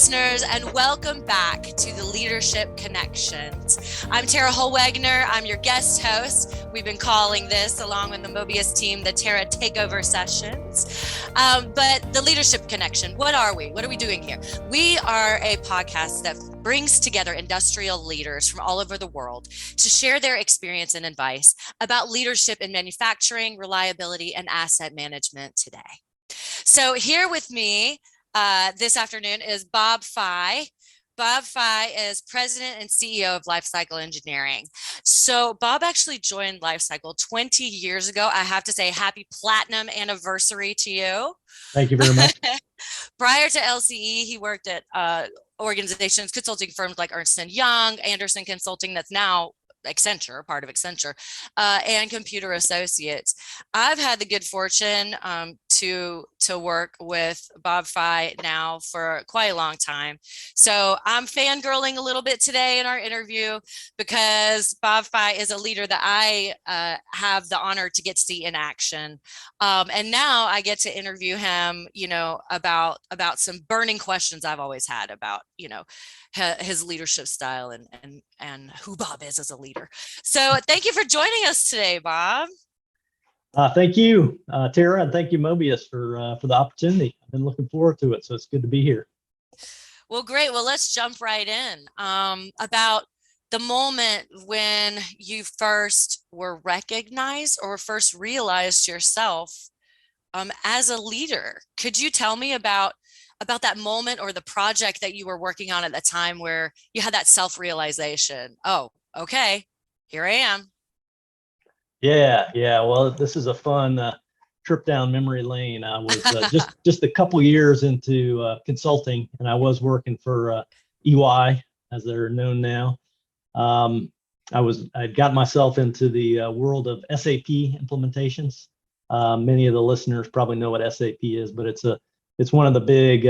listeners, and welcome back to the Leadership Connections. I'm Tara Holwegner. I'm your guest host. We've been calling this, along with the Mobius team, the Tara Takeover Sessions. But the Leadership Connection, what are we? What are we doing here? We are a podcast that brings together industrial leaders from all over the world to share their experience and advice about leadership in manufacturing, reliability, and asset management today. So here with me this afternoon is Bob Fei. Bob Fei is president and CEO of Lifecycle Engineering. So Bob actually joined Lifecycle 20 years ago. I have to say happy platinum anniversary to you. Thank you very much. Prior to LCE, he worked at organizations, consulting firms like Ernst & Young, Anderson Consulting, that's now Accenture, part of Accenture, and Computer Associates. I've had the good fortune to work with Bob Fei now for quite a long time. So I'm fangirling a little bit today in our interview because Bob Fei is a leader that I have the honor to get to see in action. And now I get to interview him, about some burning questions I've always had about, his leadership style and who Bob is as a leader. So thank you for joining us today, Bob. Thank you, Tara, and thank you, Mobius, for the opportunity. I've been looking forward to it, so it's good to be here. Well, great. Well, let's jump right in about the moment when you first were recognized or first realized yourself as a leader. Could you tell me about that moment or the project that you were working on at the time where you had that self-realization? Oh, okay, here I am. Yeah. Well, this is a fun trip down memory lane. I was just a couple years into consulting, and I was working for EY, as they're known now. I got myself into the world of SAP implementations. Many of the listeners probably know what SAP is, but it's one of the big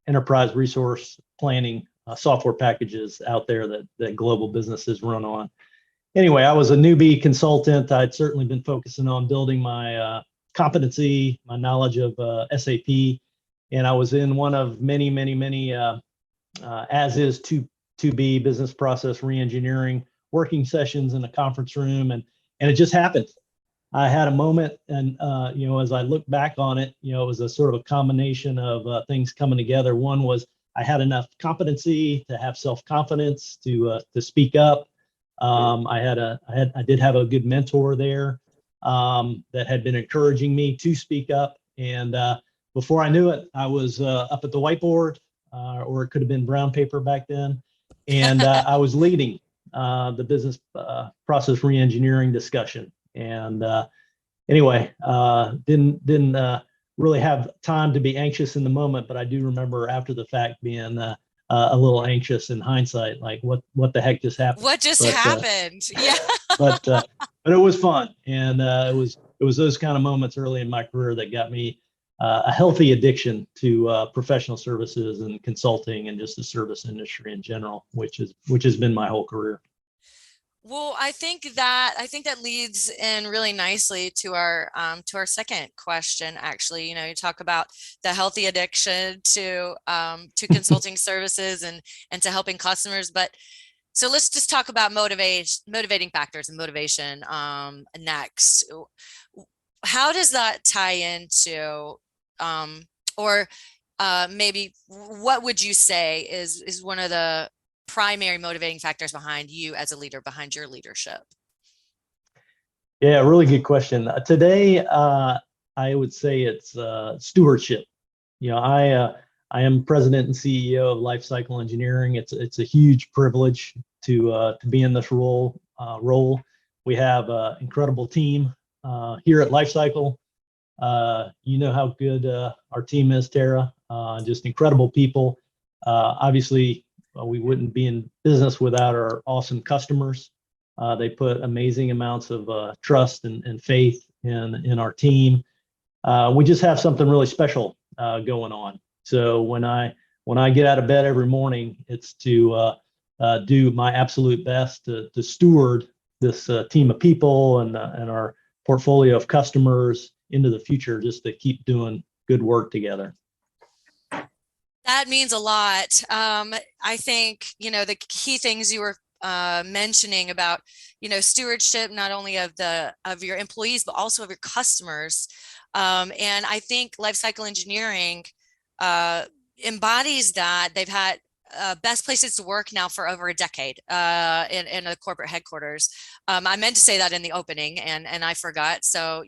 enterprise resource planning software packages out there that global businesses run on. Anyway, I was a newbie consultant. I'd certainly been focusing on building my competency, my knowledge of SAP, and I was in one of many as is to be business process reengineering working sessions in a conference room, and it just happened. I had a moment, and as I look back on it, it was a sort of a combination of things coming together. One was I had enough competency to have self-confidence to speak up. I did have a good mentor there that had been encouraging me to speak up. And before I knew it, I was up at the whiteboard, or it could have been brown paper back then, and I was leading the business process reengineering discussion. And anyway, didn't really have time to be anxious in the moment, but I do remember after the fact being a little anxious in hindsight, like what the heck just happened? What just happened? Yeah. But it was fun, and it was those kind of moments early in my career that got me a healthy addiction to professional services and consulting and just the service industry in general, which has been my whole career. Well, I think that leads in really nicely to our second question. Actually, you talk about the healthy addiction to consulting services and to helping customers. But so let's just talk about motivating factors and motivation next. How does that tie into, or maybe what would you say is one of the primary motivating factors behind you as a leader, behind your leadership? Yeah, really good question. Today, I would say it's stewardship. I am president and CEO of Lifecycle Engineering. It's a huge privilege to be in this role. We have an incredible team here at Lifecycle. You know how good our team is, Tara. Just incredible people. Obviously, we wouldn't be in business without our awesome customers. They put amazing amounts of trust and faith in our team. We just have something really special going on. So when I get out of bed every morning, it's to do my absolute best to steward this team of people and our portfolio of customers into the future, just to keep doing good work together. That means a lot. I think, the key things you were mentioning about, stewardship, not only of your employees, but also of your customers. And I think life cycle engineering embodies that. They've had best places to work now for over a decade in a corporate headquarters. I meant to say that in the opening and I forgot. So,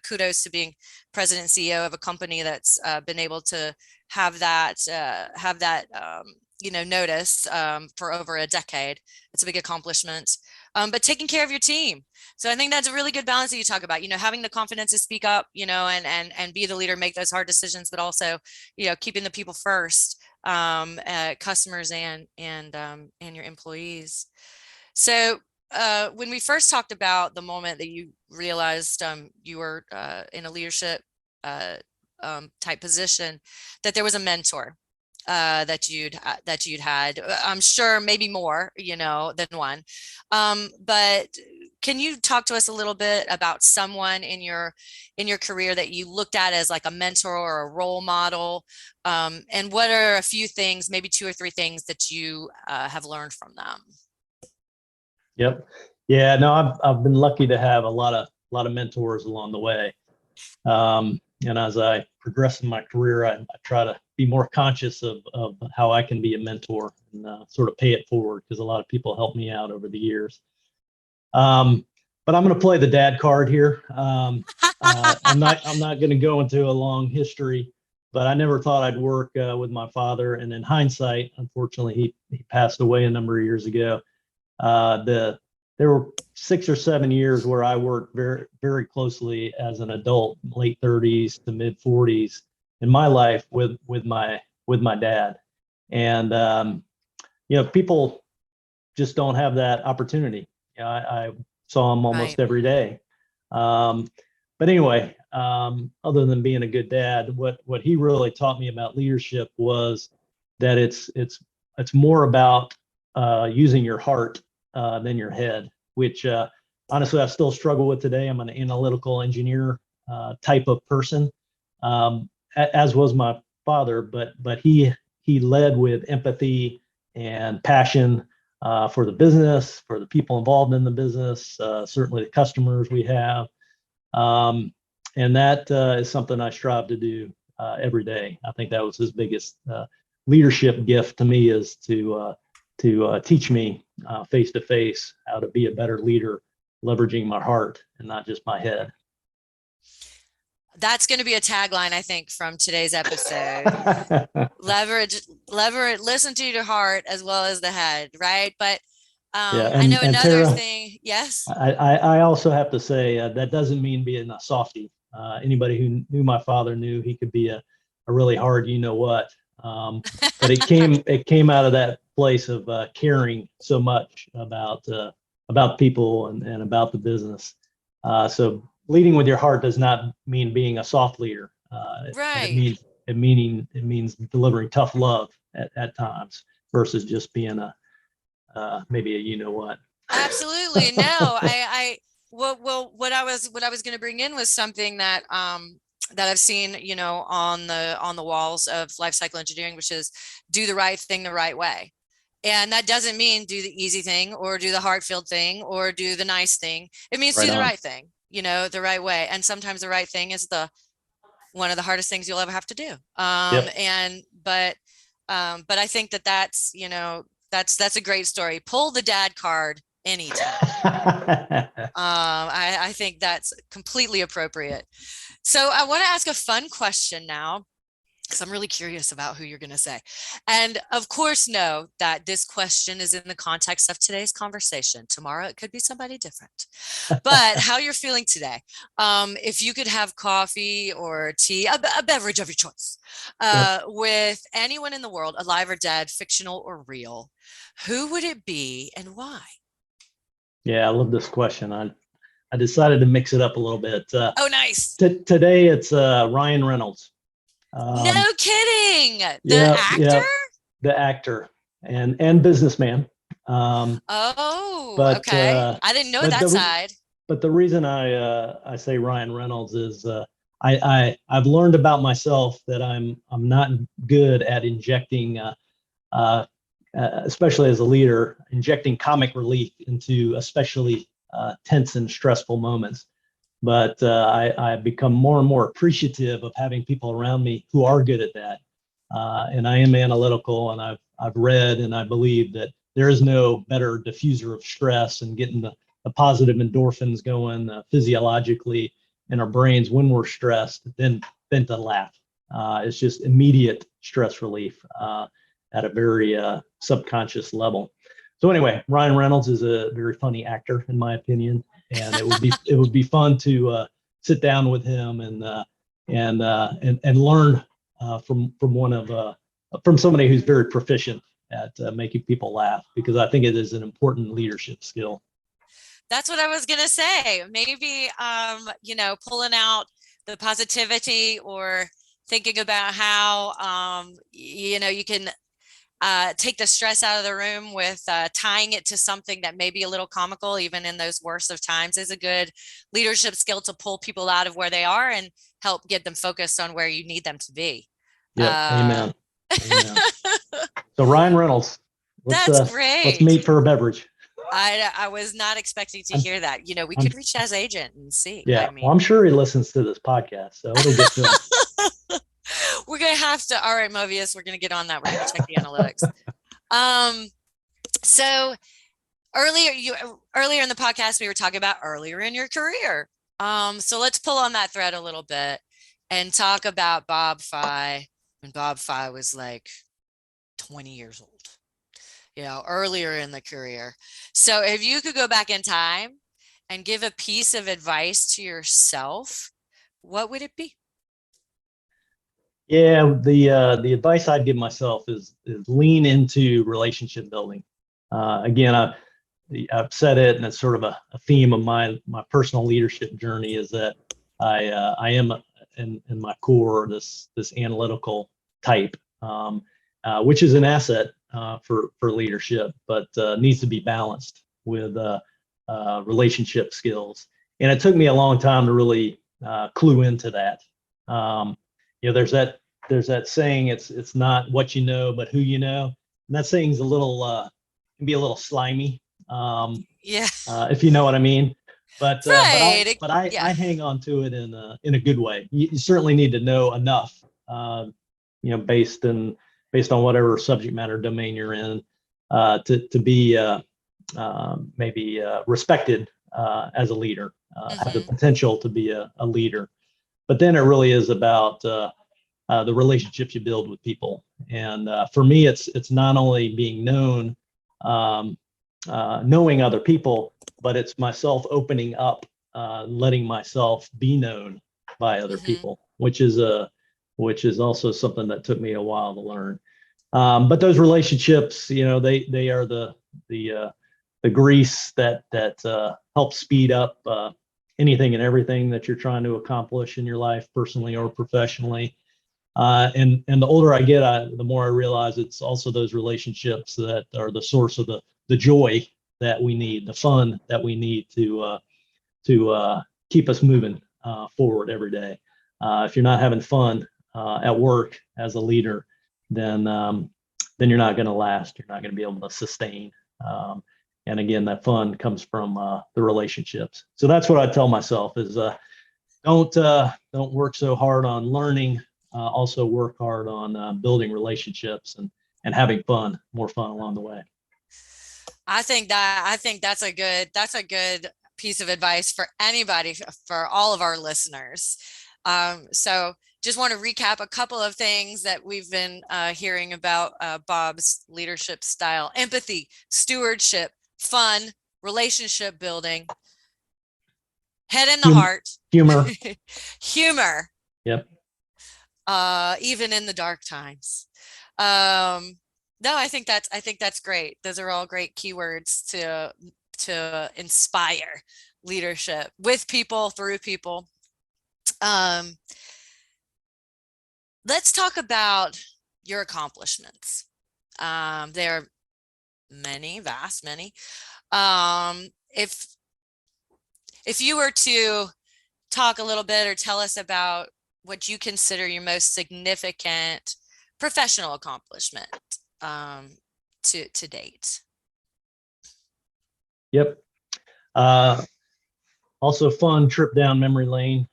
kudos to being president and CEO of a company that's been able to have that notice for over a decade. It's a big accomplishment. But taking care of your team. So I think that's a really good balance that you talk about, having the confidence to speak up, and be the leader, make those hard decisions, but also, keeping the people first, customers and your employees. So when we first talked about the moment that you realized you were in a leadership type position, that there was a mentor that you'd had. I'm sure maybe more, than one. But can you talk to us a little bit about someone in your career that you looked at as like a mentor or a role model? And what are a few things, maybe 2 or 3 things that you have learned from them? Yep. Yeah, no, I've been lucky to have a lot of mentors along the way. And as I progress in my career, I try to be more conscious of how I can be a mentor and sort of pay it forward, because a lot of people helped me out over the years. But I'm going to play the dad card here. I'm not going to go into a long history, but I never thought I'd work with my father. And in hindsight, unfortunately, he passed away a number of years ago. There were 6 or 7 years where I worked very, very closely as an adult, late 30s to mid 40s in my life with my dad. And people just don't have that opportunity. I saw him almost every day. But anyway, other than being a good dad, what he really taught me about leadership was that it's more about using your heart than your head, which honestly I still struggle with today. I'm an analytical engineer type of person, as was my father, but he led with empathy and passion for the business, for the people involved in the business, certainly the customers we have, and that is something I strive to do every day. I think that was his biggest leadership gift to me, is to teach me face to face how to be a better leader, leveraging my heart and not just my head. That's going to be a tagline, I think, from today's episode. Leverage, listen to your heart as well as the head, right? But yeah, I know another Tara, thing. Yes. I also have to say that doesn't mean being a softie. Anybody who knew my father knew he could be a really hard, what. But it came out of that place of caring so much about people and about the business. So leading with your heart does not mean being a soft leader. Right. It means delivering tough love at times versus just being maybe a what. Absolutely. No, what I was going to bring in was something that I've seen, on the walls of life cycle engineering, which is do the right thing the right way. And that doesn't mean do the easy thing or do the heart-filled thing or do the nice thing. It means do the right thing, the right way. And sometimes the right thing is one of the hardest things you'll ever have to do. But I think that's a great story. Pull the dad card anytime. I think that's completely appropriate. So I want to ask a fun question now, because I'm really curious about who you're going to say. And of course, know that this question is in the context of today's conversation. Tomorrow, it could be somebody different. But how you're feeling today. If you could have coffee or tea, a beverage of your choice, with anyone in the world, alive or dead, fictional or real, who would it be and why? Yeah, I love this question. I decided to mix it up a little bit. Oh, nice. Today it's Ryan Reynolds. No kidding. The actor? Yeah, the actor and businessman. Okay. I didn't know that side. But the reason I say Ryan Reynolds is I've learned about myself that I'm not good at injecting, especially as a leader, injecting comic relief into especially tense and stressful moments. But I've become more and more appreciative of having people around me who are good at that. And I am analytical, and I've read, and I believe that there is no better diffuser of stress and getting the positive endorphins going physiologically in our brains when we're stressed than to laugh. It's just immediate stress relief at a very subconscious level. So anyway, Ryan Reynolds is a very funny actor, in my opinion, and it would be fun to sit down with him and learn from somebody who's very proficient at making people laugh, because I think it is an important leadership skill. That's what I was going to say. Maybe, pulling out the positivity, or thinking about how, you can take the stress out of the room with tying it to something that may be a little comical, even in those worst of times, is a good leadership skill to pull people out of where they are and help get them focused on where you need them to be. Yeah, amen. So Ryan Reynolds, that's great. Let's meet for a beverage. I was not expecting to hear that. We could reach his agent and see. Yeah, well, I'm sure he listens to this podcast, so it'll get to him. We're gonna have to. All right, Mobius, we're gonna get on that. We're gonna check the analytics. So earlier in the podcast, we were talking about earlier in your career. So let's pull on that thread a little bit and talk about Bob Fei, when Bob Fei was like 20 years old. Earlier in the career. So if you could go back in time and give a piece of advice to yourself, what would it be? Yeah, the advice I'd give myself is lean into relationship building. Again, I've said it, and it's sort of a theme of my personal leadership journey, is that I am in my core this analytical type, which is an asset for leadership, but needs to be balanced with relationship skills. And it took me a long time to really clue into that. There's that saying, it's not what you know, but who you know. And that saying's can be a little slimy, if you know what I mean. But right. I hang on to it in a good way. You certainly need to know enough, based on whatever subject matter domain you're in, to be maybe respected as a leader, have the potential to be a leader. But then it really is about the relationships you build with people. And for me, it's not only being known, knowing other people, but it's myself opening up, letting myself be known by other people, which is also something that took me a while to learn. But those relationships, they are the grease that helps speed up anything and everything that you're trying to accomplish in your life, personally or professionally. And the older I get, the more I realize it's also those relationships that are the source of the joy that we need, the fun that we need to keep us moving forward every day. If you're not having fun at work as a leader, then you're not going to last. You're not going to be able to sustain. And again, that fun comes from the relationships. So that's what I tell myself is don't work so hard on learning. Also work hard on building relationships and having more fun along the way. I think that's a good piece of advice for anybody, for all of our listeners. So just want to recap a couple of things that we've been hearing about Bob's leadership style: empathy, stewardship, fun, relationship building, head in the heart, humor. Yep. Even in the dark times. No, I think that's great. Those are all great keywords to inspire leadership with people, through people. Let's talk about your accomplishments. There are many, vast many. If you were to talk a little bit or tell us about what you consider your most significant professional accomplishment um, to date. Yep. Also fun trip down memory lane.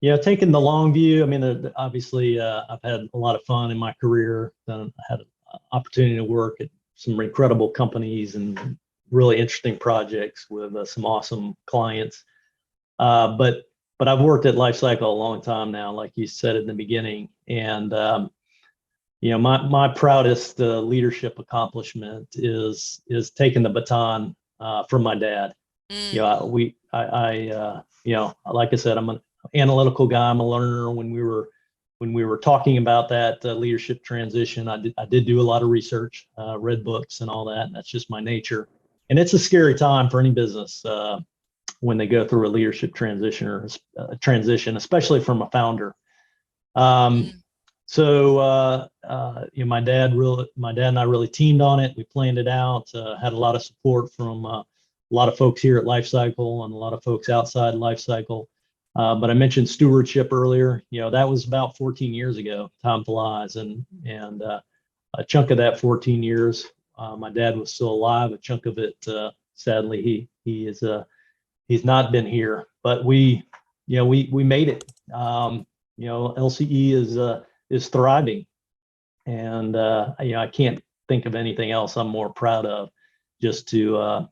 Yeah, taking the long view. I mean, obviously, I've had a lot of fun in my career. I had an opportunity to work at some incredible companies and really interesting projects with some awesome clients. But I've worked at Lifecycle a long time now, like you said in the beginning, and my proudest leadership accomplishment is taking the baton from my dad. Mm. Like I said, I'm an analytical guy. I'm a learner. When we were talking about that leadership transition, I did do a lot of research, read books and all that. And that's just my nature. And it's a scary time for any business when they go through a leadership transition or a transition, especially from a founder. Mm. My dad and I really teamed on it. We planned it out, had a lot of support from a lot of folks here at Lifecycle and a lot of folks outside Lifecycle. But I mentioned stewardship earlier. That was about 14 years ago. Time flies, and a chunk of that 14 years, my dad was still alive. A chunk of it, sadly, he's not been here. But we made it. LCE is thriving, and I can't think of anything else I'm more proud of, just to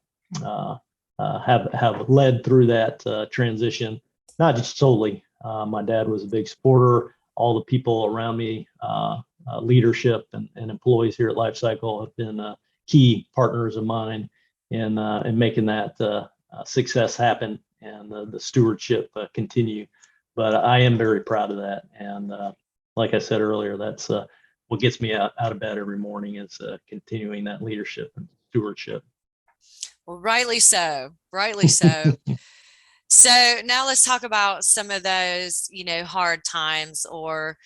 have led through that transition. Not just solely. My dad was a big supporter. All the people around me, leadership and employees here at Lifecycle, have been key partners of mine in making that success happen and the stewardship continue. But I am very proud of that. And like I said earlier, that's what gets me out of bed every morning, is continuing that leadership and stewardship. Well, rightly so. Rightly so. So now let's talk about some of those, hard times, or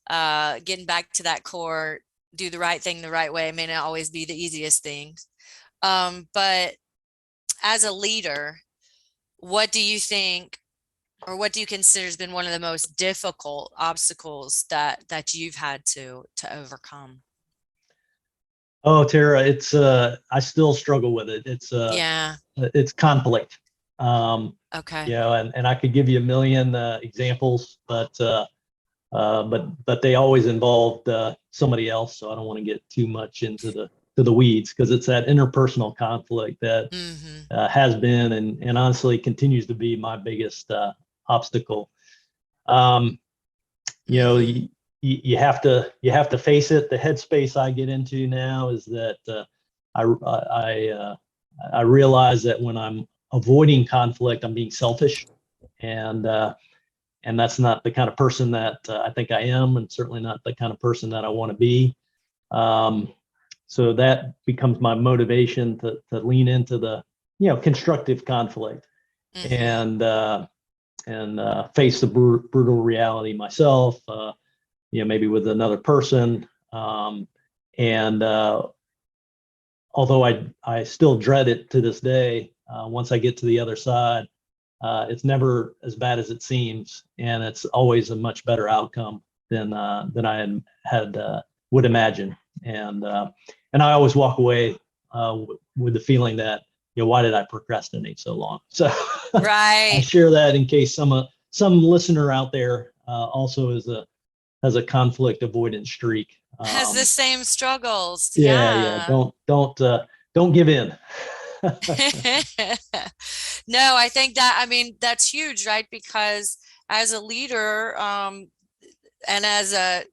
getting back to that core, do the right thing the right way. It may not always be the easiest thing. But as a leader, what do you think, or what do you consider has been one of the most difficult obstacles that you've had to overcome? Oh, Tara, it's I still struggle with it. Yeah. It's conflict. Okay. And I could give you a million examples, but they always involved somebody else. So I don't want to get too much into the weeds, because it's that interpersonal conflict that has been and honestly continues to be my biggest obstacle. You have to face it. The headspace I get into now is that I realize that when I'm avoiding conflict, I'm being selfish, and that's not the kind of person that I think I am, and certainly not the kind of person that I want to be. So that becomes my motivation to lean into the constructive conflict and face the brutal reality myself. Maybe with another person. And although I still dread it to this day, once I get to the other side, it's never as bad as it seems, and it's always a much better outcome than I would imagine. And I always walk away with the feeling that, why did I procrastinate so long? So Right. I share that in case some listener out there also has a conflict avoidance streak. Has the same struggles. Yeah. Don't give in. No, I think that's huge, right? Because as a leader, and as a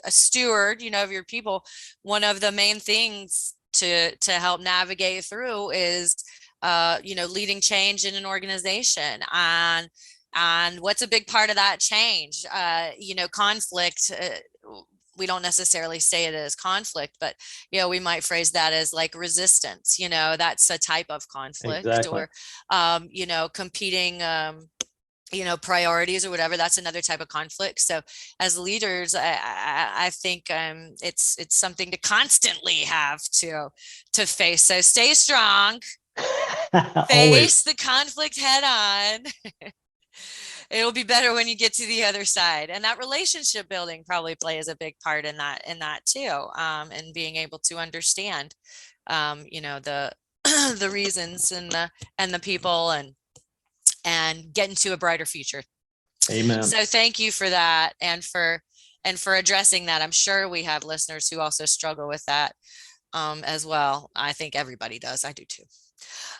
steward, of your people, one of the main things to help navigate through is leading change in an organization. And what's a big part of that change? Conflict. We don't necessarily say it as conflict, but we might phrase that as like resistance. That's a type of conflict. Exactly. Or competing priorities or whatever. That's another type of conflict. So as leaders, I think it's something to constantly have to face. So stay strong. Always. Face the conflict head on. It'll be better when you get to the other side, and that relationship building probably plays a big part in that too, and being able to understand, the the reasons and the people, and get into a brighter future. Amen. So thank you for that, and for addressing that. I'm sure we have listeners who also struggle with that, as well. I think everybody does. I do too.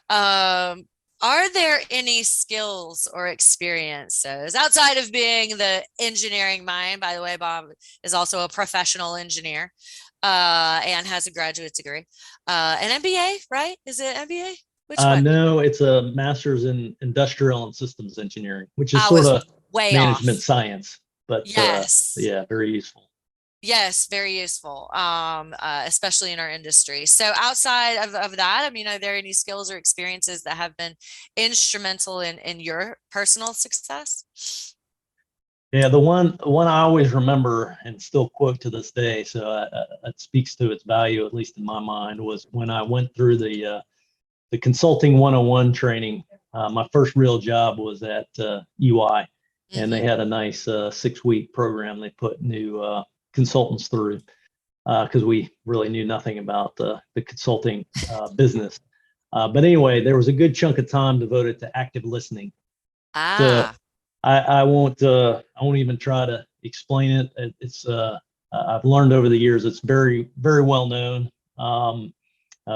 Um, are there any skills or experiences outside of being the engineering mind? By the way, Bob is also a professional engineer, and has a graduate degree, an MBA, right? Is it MBA? Which one? No, it's a master's in industrial and systems engineering, which is I sort was of way management off. science, but Yes. yeah, very useful. Yes, very useful, especially in our industry. So outside of that, I mean, are there any skills or experiences that have been instrumental in your personal success? Yeah, the one I always remember and still quote to this day, so it speaks to its value, at least in my mind, was when I went through the consulting 101 training. My first real job was at EY, and they Hmm. had a nice 6-week program they put new consultants through because we really knew nothing about the consulting business. But anyway, there was a good chunk of time devoted to active listening. So Ah, I won't even try to explain it. It's I've learned over the years it's very very well known.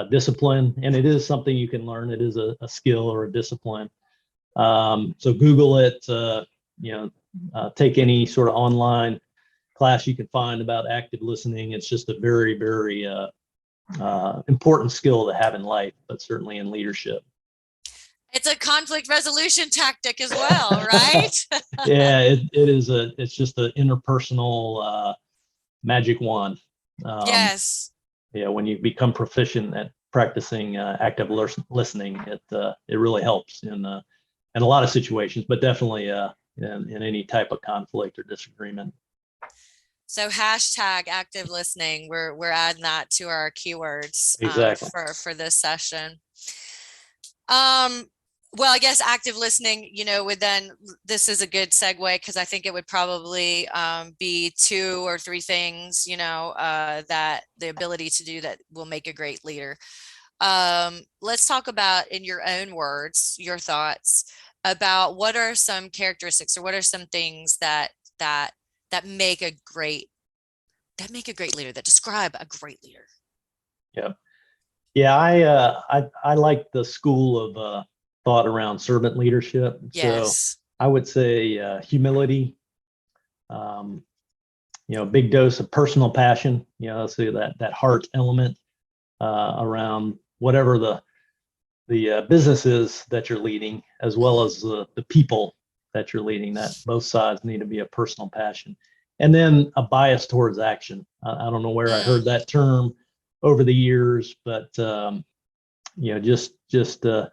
Discipline, and it is something you can learn. It is a skill or a discipline. So Google it. Take any sort of online class you can find about active listening. It's just a very very important skill to have in life, but certainly in leadership. it's a conflict resolution tactic as well, right? Yeah, it is it's just an interpersonal magic wand. Um, Yes. yeah, when you become proficient at practicing active listening, it really helps in a lot of situations, but definitely in any type of conflict or disagreement. So hashtag active listening. We're adding that to our keywords, Exactly. for this session. Um, well, I guess active listening, would then, this is a good segue because I think it would probably be 2 or 3 things, that the ability to do that will make a great leader. Let's talk about, in your own words, your thoughts about what are some characteristics or what are some things that make a great leader, that describe a great leader. Yeah. Yeah, I like the school of thought around servant leadership. So Yes. I would say humility, um, a big dose of personal passion. Let's say that heart element around whatever the business is that you're leading, as well Mhm. as the people that you're leading. That both sides need to be a personal passion, and then a bias towards action. I don't know where I heard Mm. that term over the years, but just a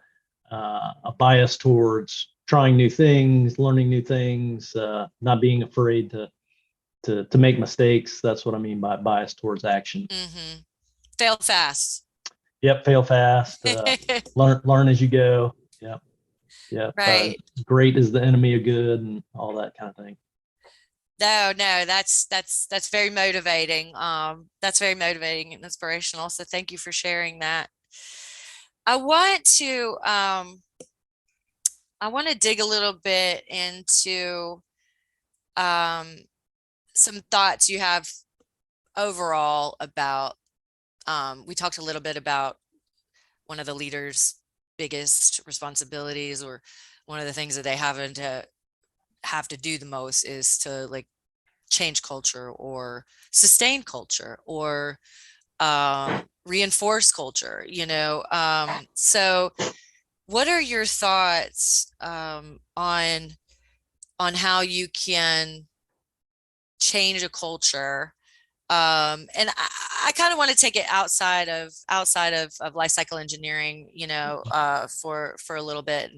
bias towards trying new things, learning new things, not being afraid to make mistakes. That's what I mean by bias towards action. Mm-hmm. Fail fast. Yep, fail fast, learn as you go. Yep, yep. Right. Great is the enemy of good, and all that kind of thing. No, that's very motivating. That's very motivating and inspirational. So thank you for sharing that. I want to dig a little bit into um some thoughts you have overall about, we talked a little bit about one of the leaders' biggest responsibilities, or one of the things that they have to do the most, is to, like, change culture or sustain culture or reinforce culture, so what are your thoughts on how you can change a culture? And I kind of want to take it outside of life cycle engineering, for a little bit.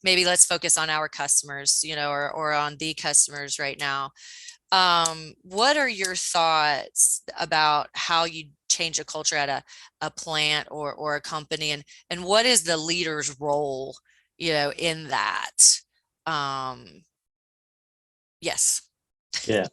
Maybe let's focus on our customers, or on the customers right now. What are your thoughts about how you change a culture at a plant or a company, and what is the leader's role, in that? Um, yes. Yeah.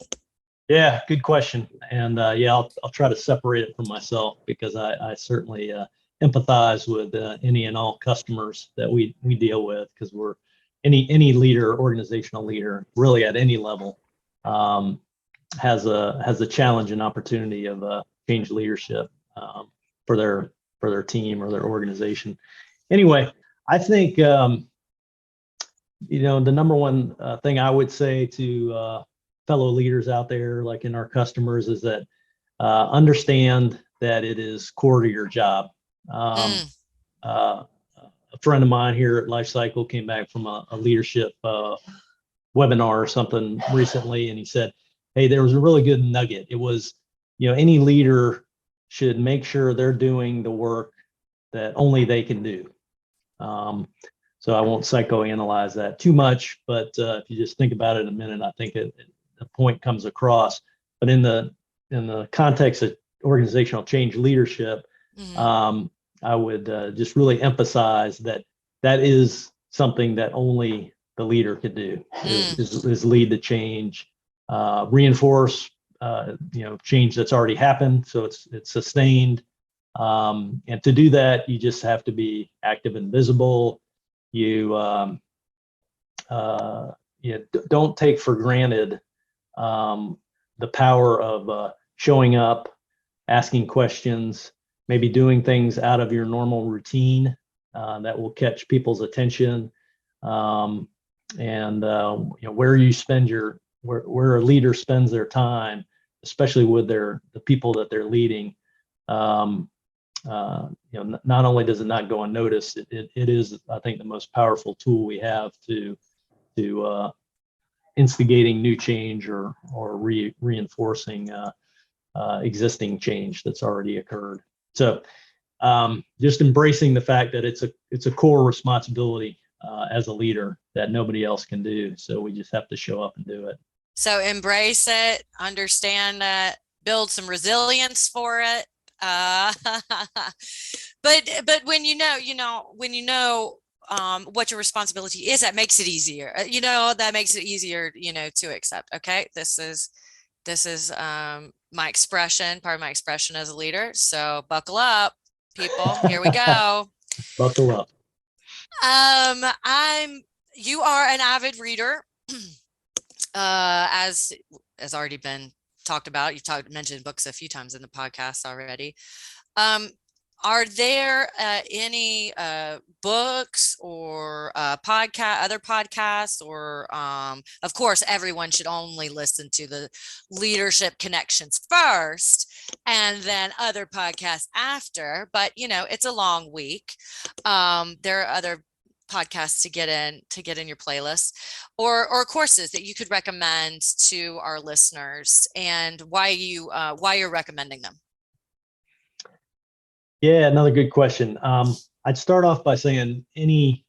Yeah, good question. And yeah, I'll try to separate it from myself because I certainly empathize with any and all customers that we deal with, because we're any leader, organizational leader, really at any level, um, has a challenge and opportunity of change leadership for their team or their organization. Anyway, I think the number one thing I would say to fellow leaders out there, like in our customers, is that understand that it is core to your job. Um, Mm, uh, a friend of mine here at Lifecycle came back from a leadership webinar or something recently, and he said, "Hey, there was a really good nugget. It was, any leader should make sure they're doing the work that only they can do." Um, so I won't psychoanalyze that too much, but if you just think about it a minute, I think the point comes across. But in the context of organizational change leadership, mhm, um, I would just really emphasize that that is something that only the leader could do, is mm. is, is lead the change, reinforce change that's already happened, so it's sustained. And to do that, you just have to be active and visible. You don't take for granted um, the power of showing up, asking questions, maybe doing things out of your normal routine that will catch people's attention, um, and where you spend where a leader spends their time, especially with the people that they're leading. Um, not only does it not go unnoticed, it is, I think, the most powerful tool we have to instigating new change or reinforcing existing change that's already occurred. So just embracing the fact that it's a core responsibility as a leader that nobody else can do. So we just have to show up and do it. So embrace it, understand it, build some resilience for it. Uh, but when what your responsibility is, that makes it easier. That makes it easier, to accept. Okay, this is my expression, part of my expression as a leader. So buckle up, people. Here we go. Buckle up. I'm You are an avid reader, as already been talked about. You've mentioned books a few times in the podcast already. Um, are there any books or other podcasts, or of course, everyone should only listen to the Leadership Connections first, and then other podcasts after. But it's a long week. There are other podcasts to get in your playlist, or courses that you could recommend to our listeners, and why you're recommending them. Yeah, another good question. I'd start off by saying any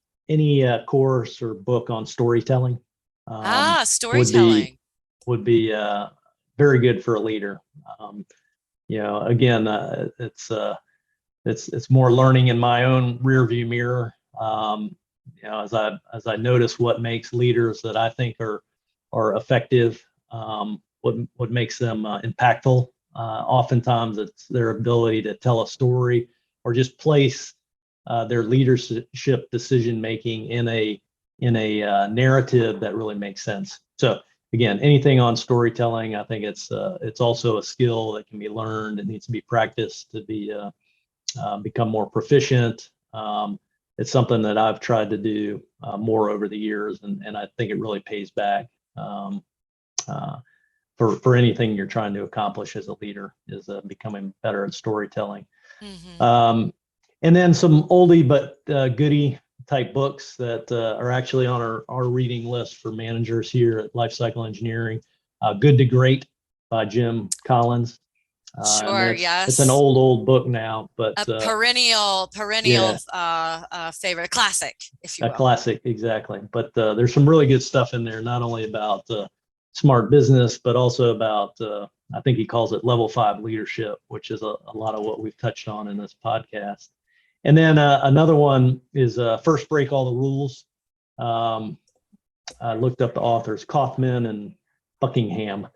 course or book on storytelling would be Storytelling. would be very good for a leader. Again, it's more learning in my own rear view mirror. As I notice what makes leaders that I think are effective, what makes them impactful. Oftentimes, it's their ability to tell a story or just place their leadership decision making in a narrative that really makes sense. So again, anything on storytelling, I think it's also a skill that can be learned. It needs to be practiced to become more proficient. It's something that I've tried to do more over the years, and I think it really pays back for anything you're trying to accomplish as a leader, is becoming better at storytelling. Mm-hmm. And then some oldie but goodie type books that are actually on our reading list for managers here at Lifecycle Engineering. Good to Great by Jim Collins. I mean, Sure. it's an Yes. old book now, but A perennial yeah, favorite, classic, if you a will. classic, exactly. But there's some really good stuff in there, not only about smart business, but also about, I think he calls it level 5 leadership, which is a lot of what we've touched on in this podcast. And then another one is First Break All the Rules. I looked up the authors, Kaufman and Buckingham.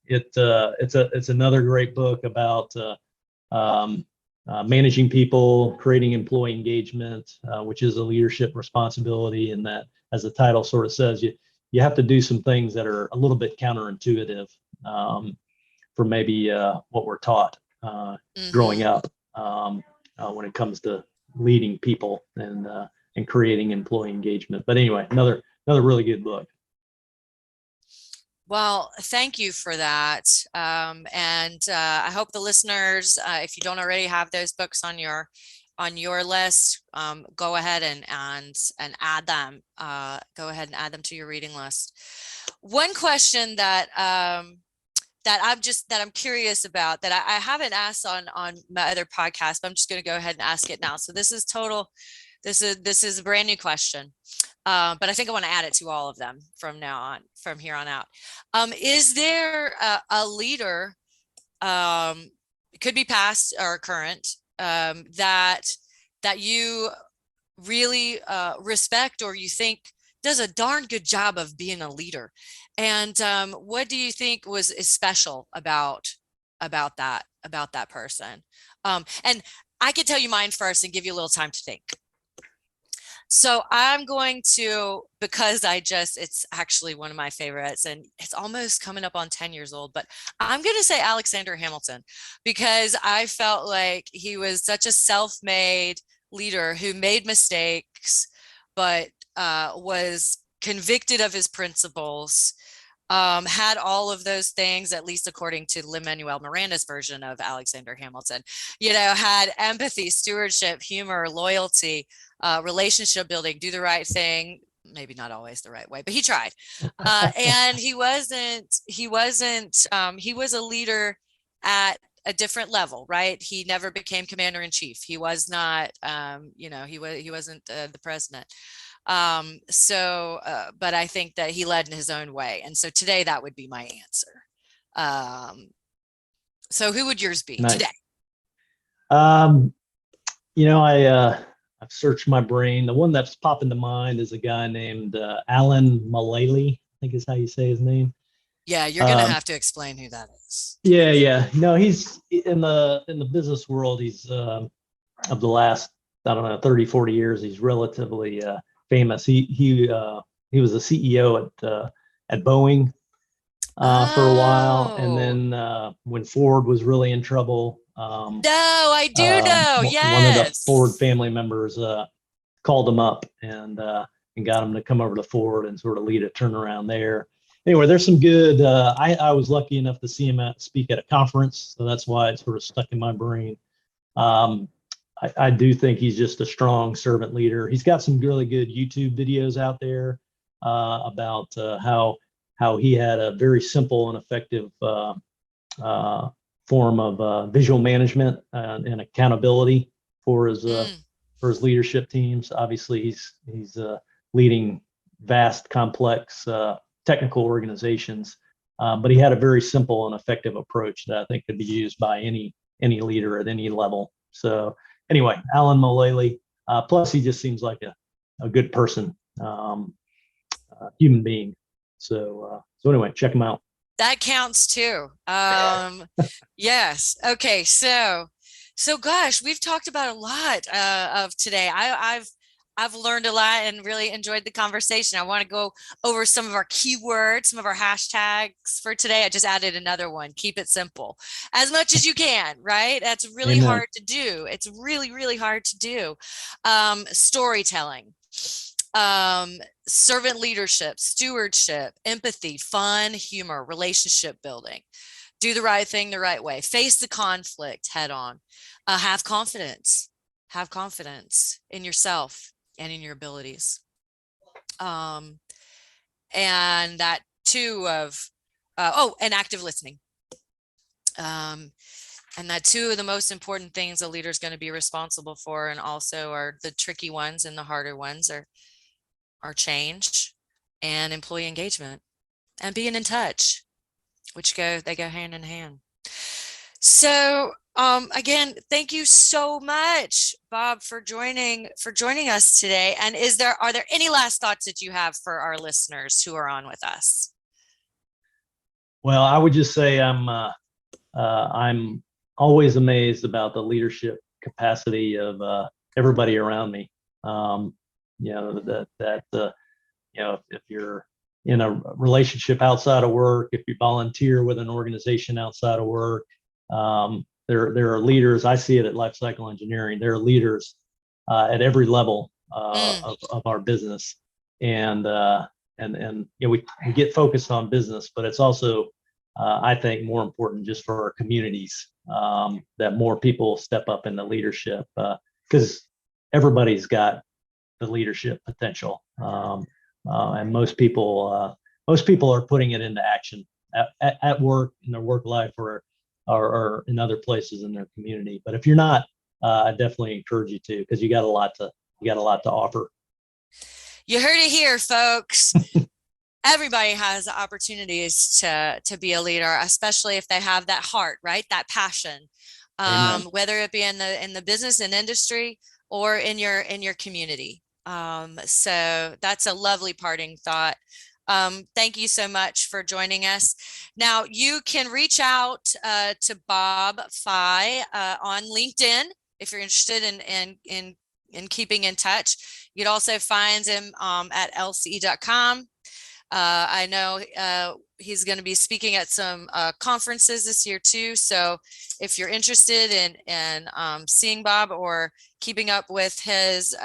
It's another great book about managing people, creating employee engagement, which is a leadership responsibility. And that, as the title sort of says, you have to do some things that are a little bit counterintuitive for maybe what we're taught growing up when it comes to leading people and creating employee engagement. But anyway, another really good book. Well, thank you for that. And I hope the listeners, if you don't already have those books on your list, go ahead and add them. Go ahead and add them to your reading list. One question that I'm curious about, that I haven't asked on my other podcast, but I'm just going to go ahead and ask it now. So this is a brand new question. But I think I want to add it to all of them from here on out. Is there a leader, it could be past or current, that you really respect, or you think does a darn good job of being a leader? And what do you think is special about that person? And I could tell you mine first and give you a little time to think. So I'm going to, because it's actually one of my favorites, and it's almost coming up on 10 years old, but I'm going to say Alexander Hamilton, because I felt like he was such a self-made leader who made mistakes, but was convicted of his principles, had all of those things, at least according to Lin-Manuel Miranda's version of Alexander Hamilton, had empathy, stewardship, humor, loyalty, relationship building, do the right thing, maybe not always the right way, but he tried. And he was a leader at a different level, right? He never became commander in chief. He was not, he wasn't the president. But I think that he led in his own way. And so today that would be my answer. So who would yours be today? I've searched my brain. The one that's popping to mind is a guy named Alan Mulally, I think is how you say his name. Yeah, you're going to have to explain who that is. Yeah. No, he's in the business world. He's of the last, I don't know, 30, 40 years, he's relatively famous. He was the CEO at Boeing for a while, and then when Ford was really in trouble, no, I do know. Yes, one of the Ford family members called him up and got him to come over to Ford and sort of lead a turnaround there. Anyway, there's some good. I was lucky enough to see him speak at a conference, so that's why it sort of stuck in my brain. I do think he's just a strong servant leader. He's got some really good YouTube videos out there about how he had a very simple and effective form of visual management and accountability for his leadership teams. Obviously, he's leading vast, complex technical organizations, but he had a very simple and effective approach that I think could be used by any leader at any level. So anyway, Alan Mulally. Plus, he just seems like a good person, human being. So anyway, check him out. That counts too. Yes. Okay. So gosh, we've talked about a lot of today. I've learned a lot and really enjoyed the conversation. I want to go over some of our keywords, some of our hashtags for today. I just added another one. Keep it simple as much as you can, right? That's really hard to do. It's really, really hard to do. Storytelling, servant leadership, stewardship, empathy, fun, humor, relationship building, do the right thing the right way, face the conflict head on, have confidence in yourself and in your abilities. And that too of, and active listening. And that two of the most important things a leader is going to be responsible for, and also are the tricky ones and the harder ones, are change and employee engagement. and being in touch, which they go hand in hand. So again, thank you so much, Bob, for joining us today. And are there any last thoughts that you have for our listeners who are on with us? Well, I would just say I'm always amazed about the leadership capacity of everybody around me. If you're in a relationship outside of work, if you volunteer with an organization outside of work, there are leaders. I see it at Lifecycle Engineering. There are leaders at every level of our business, and we get focused on business, but it's also I think more important just for our communities that more people step up in the leadership, because everybody's got the leadership potential, and most people are putting it into action at work, in their work life, or in other places in their community. But if you're not, I definitely encourage you to, because you got a lot to offer. You heard it here, folks. Everybody has opportunities to be a leader, especially if they have that heart, right? That passion, whether it be in the business and industry or in your community. So that's a lovely parting thought. Thank you so much for joining us. Now you can reach out to Bob Fei on LinkedIn if you're interested in keeping in touch. You'd also find him at lce.com. I know he's going to be speaking at some conferences this year too. So if you're interested in seeing Bob or keeping up with his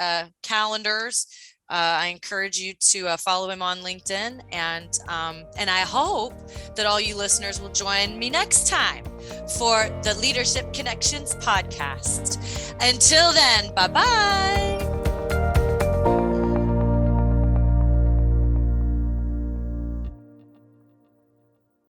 calendars, I encourage you to follow him on LinkedIn. And I hope that all you listeners will join me next time for the Leadership Connections podcast. Until then, bye-bye.